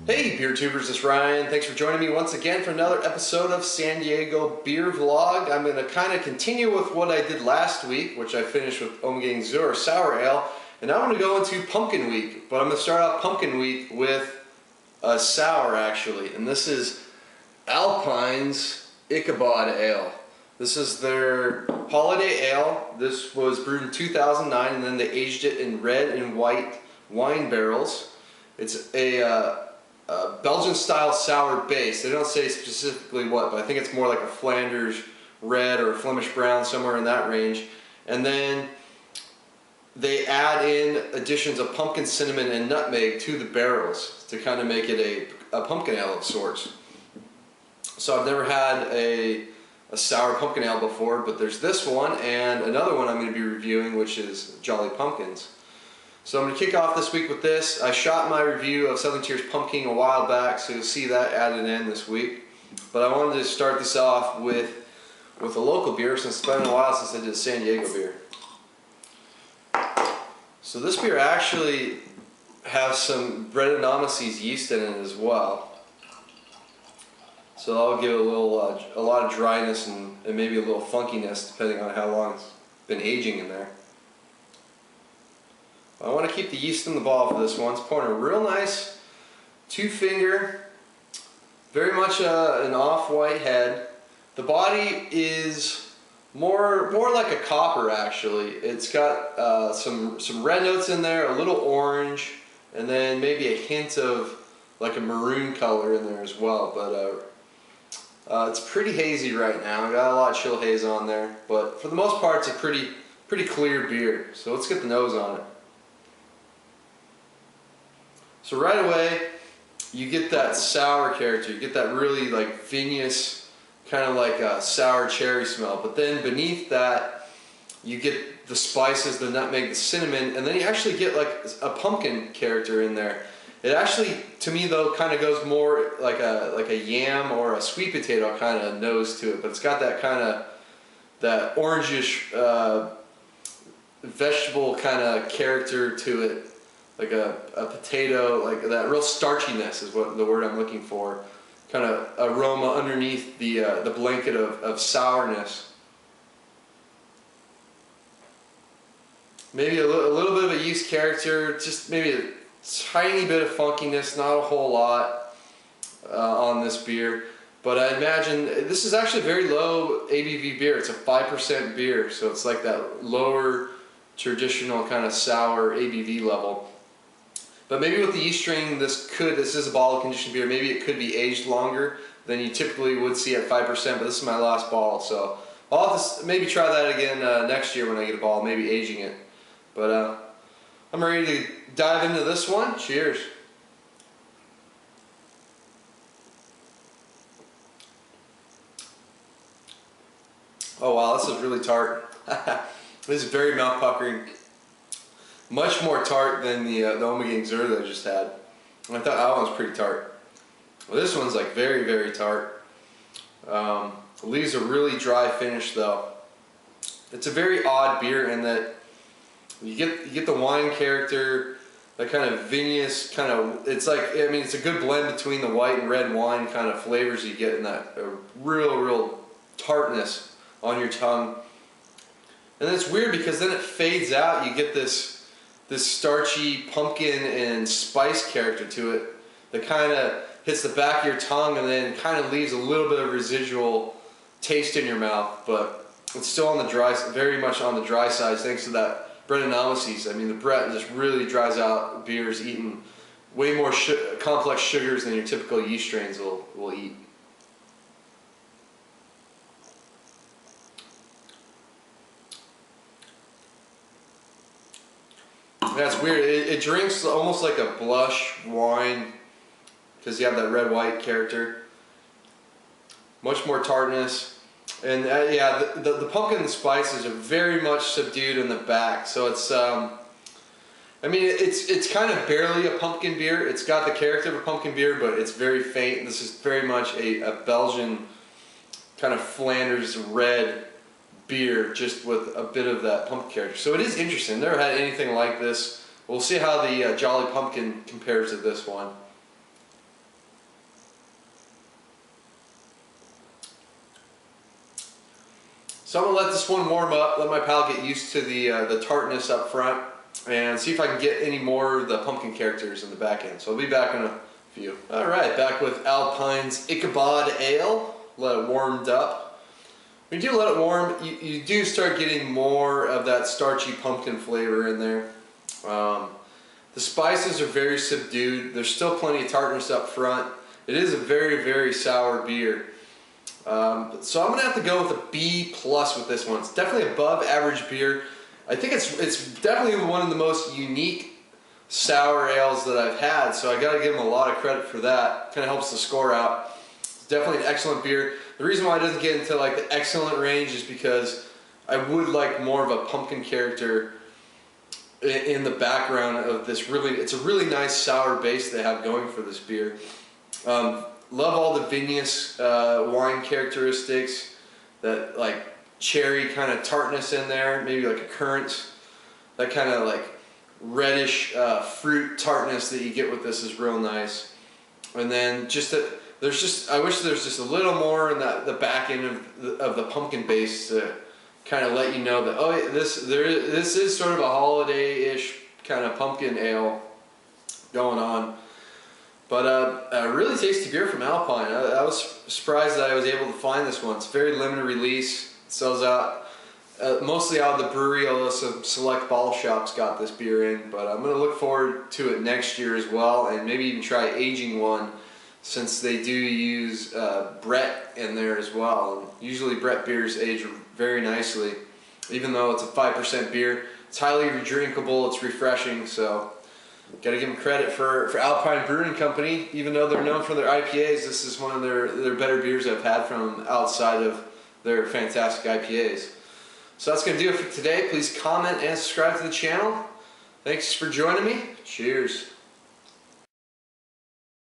Hey beer tubers, it's Ryan. Thanks for joining me once again for another episode of San Diego Beer Vlog. I'm going to kind of continue with what I did last week, which I finished with Ommegang Zur Sour Ale, and now I'm going to go into Pumpkin Week. But I'm going to start off Pumpkin Week with a sour actually, and this is Alpine's Ichabod Ale. This is their holiday ale. This was brewed in 2009, and then they aged it in red and white wine barrels. It's a Belgian style sour base. They don't say specifically what, but I think it's more like a Flanders red or a Flemish brown, somewhere in that range. And then they add in additions of pumpkin, cinnamon, and nutmeg to the barrels to kind of make it a pumpkin ale of sorts. So I've never had a sour pumpkin ale before, but there's this one and another one I'm going to be reviewing, which is Jolly Pumpkins. So I'm going to kick off this week with this. I shot my review of Southern Tier's Pumpkin a while back, so you'll see that added in this week. But I wanted to start this off with a local beer, since it's been a while since I did San Diego beer. So this beer actually has some Brettanomyces yeast in it as well. So that'll give it a lot of dryness and maybe a little funkiness, depending on how long it's been aging in there. I want to keep the yeast in the bottle for this one. It's pouring a real nice 2-finger, very much an off-white head. The body is more like a copper actually. It's got some red notes in there, a little orange, and then maybe a hint of like a maroon color in there as well. But it's pretty hazy right now. I got a lot of chill haze on there, but for the most part it's a pretty clear beer. So let's get the nose on it. So right away, you get that sour character. You get that really like vinous, kind of like a sour cherry smell. But then beneath that, you get the spices, the nutmeg, the cinnamon, and then you actually get like a pumpkin character in there. It actually, to me though, kind of goes more like a yam or a sweet potato kind of nose to it. But it's got that kind of that orangish vegetable kind of character to it. Like a potato, like that real starchiness is what the word I'm looking for. Kind of aroma underneath the blanket of sourness. Maybe a little bit of a yeast character, just maybe a tiny bit of funkiness, not a whole lot on this beer. But I imagine this is actually a very low ABV beer. It's a 5% beer, so it's like that lower traditional kind of sour ABV level. But maybe with the yeast strain, this is a bottle conditioned beer. Maybe it could be aged longer than you typically would see at 5%. But this is my last bottle, so I'll have to maybe try that again next year when I get a bottle, maybe aging it. But I'm ready to dive into this one. Cheers. Oh wow, this is really tart. This is very mouth puckering. Much more tart than the Ommegang Zur that I just had. And I thought that one was pretty tart. Well, this one's like very, very tart. It leaves a really dry finish though. It's a very odd beer in that you get the wine character, that kind of vinous kind of. It's like, I mean, it's a good blend between the white and red wine kind of flavors you get in that real tartness on your tongue. And then it's weird because then it fades out. You get this starchy pumpkin and spice character to it that kind of hits the back of your tongue and then kind of leaves a little bit of residual taste in your mouth, but it's still on the dry, very much on the dry side thanks to that Brettanomyces. I mean, the Brett just really dries out beers eating way more complex sugars than your typical yeast strains will eat. That's weird. It drinks almost like a blush wine because you have that red-white character. Much more tartness. And yeah, the pumpkin and spices are very much subdued in the back. So it's, I mean, it's kind of barely a pumpkin beer. It's got the character of a pumpkin beer, but it's very faint. This is very much a Belgian kind of Flanders red beer, just with a bit of that pumpkin character. So it is interesting. Never had anything like this. We'll see how the Jolly Pumpkin compares to this one. So I'm gonna let this one warm up, let my palate get used to the tartness up front, and see if I can get any more of the pumpkin characters in the back end. So I'll be back in a few. All right, back with Alpine's Ichabod Ale. Let it warmed up. When you do let it warm, you do start getting more of that starchy pumpkin flavor in there. The spices are very subdued. There's still plenty of tartness up front. It is a very, very sour beer. So I'm gonna have to go with a B+ with this one. It's definitely above average beer. I think it's definitely one of the most unique sour ales that I've had, so I gotta give them a lot of credit for that. Kind of helps the score out. It's definitely an excellent beer. The reason why it doesn't get into like the excellent range is because I would like more of a pumpkin character in the background of this. It's a really nice sour base they have going for this beer. Love all the vinous wine characteristics, that like cherry kind of tartness in there, maybe like a currant. That kind of like reddish fruit tartness that you get with this is real nice. And then I wish there's just a little more in the back end of the pumpkin base to kind of let you know that, oh, this is sort of a holiday-ish kind of pumpkin ale going on. But a really tasty beer from Alpine. I was surprised that I was able to find this one. It's very limited release. It sells out mostly out of the brewery, although some select bottle shops got this beer in. But I'm going to look forward to it next year as well, and maybe even try aging one, since they do use Brett in there as well. And usually Brett beers age very nicely. Even though it's a 5% beer, it's highly drinkable, it's refreshing, so gotta give them credit for Alpine Brewing Company. Even though they're known for their IPAs, this is one of their better beers I've had from them outside of their fantastic IPAs. So that's gonna do it for today. Please comment and subscribe to the channel. Thanks for joining me. Cheers.